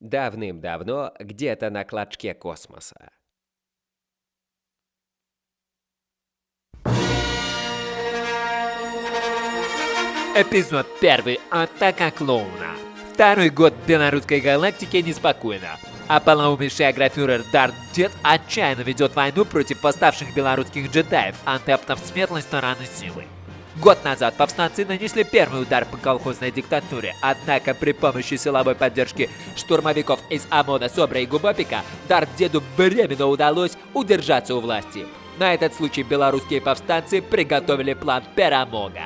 Давным-давно, где-то на клочке космоса. Эпизод 1. Атака клоуна. Второй год в белорусской галактике неспокойно. А полоумевший агрофюрер Дарт Дед отчаянно ведет войну против восставших белорусских джедаев, адептов светлой стороны силы. Год назад повстанцы нанесли первый удар по колхозной диктатуре, однако при помощи силовой поддержки штурмовиков из ОМОНа, Собра и Губопика Дарт Деду временно удалось удержаться у власти. На этот случай белорусские повстанцы приготовили план перемога.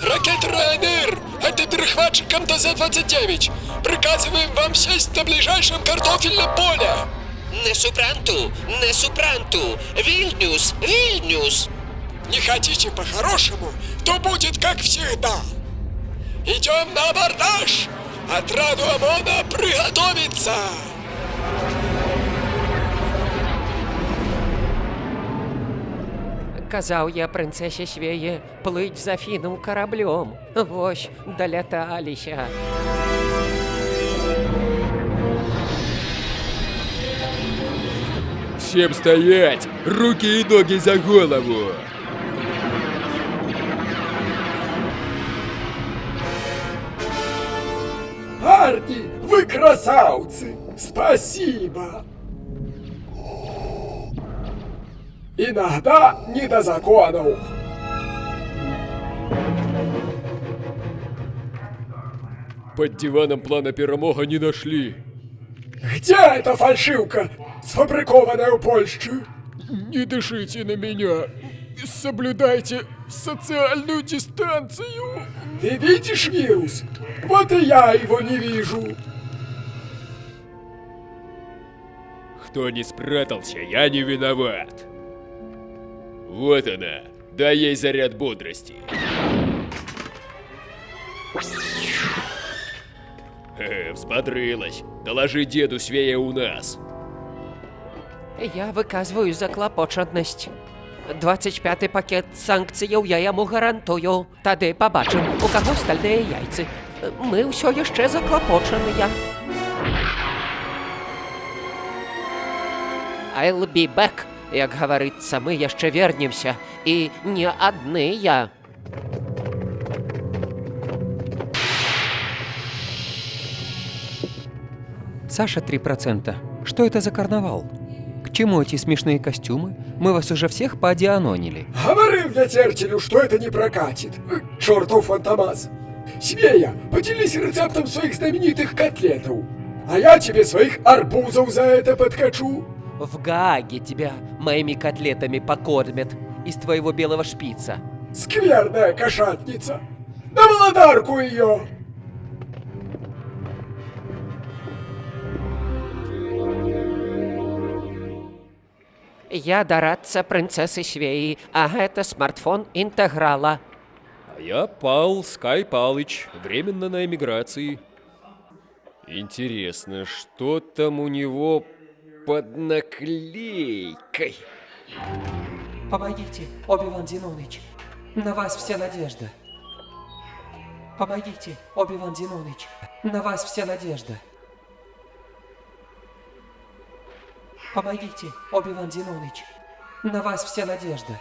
Ракета Ryanair! Это перехватчик МТЗ-29! Приказываем вам сесть на ближайшем картофельном поле! Не супранту! Вильнюс! Не хотите по-хорошему, то будет как всегда! Идем на абордаж! Отраду ОМОНа приготовиться! Казаў я прынцэсе свее плыць за фіным караблём. Вось, даляталіся. Всем стоять! Руки и ноги за голову! Парни, вы красавцы! Спасибо! Иногда не до законов. Под диваном плана перемога не нашли. Где эта фальшивка, сфабрикованная в Польше? Не дышите на меня. Соблюдайте социальную дистанцию. Ты видишь вирус? Вот и я его не вижу. Кто не спрятался, я не виноват. Вот она. Дай ей заряд бодрости. Взбодрилась. Доложи деду Свея у нас. Я выказваю заклапочанасць. 25-й пакет санкцыяў я яму гарантую. Тады пабачым, у каго стальныя яйцы. Мы ўсё яшчэ заклапочаныя. I'll be back. Як гаварыцца, мы яшчэ вернемся. І не адныя. Саша 3%. Что это за карнавал? К чему эти смешные костюмы? Мы вас уже всех поодианонили. Говорил я Терчелю, что это не прокатит. Чертов фантомас. Свея, поделись рецептом своих знаменитых котлетов. А я тебе своих арбузов за это подкачу. В Гааге тебя моими котлетами покормят из твоего белого шпица. Скверная кошатница. На володарку ее. Я дарадца прынцэсы Свеі, а гэта смартфон інтэграла. А я Пал Скай Палыч, временно на эмиграции. Интересно, что там у него под наклейкой? Помогите, Оби-Ван Зиноныч. На вас вся надежда. Помогите, Оби-Ван Зиноныч. На вас вся надежда. Помогите, Оби-Ван Зиноныч. На вас вся надежда.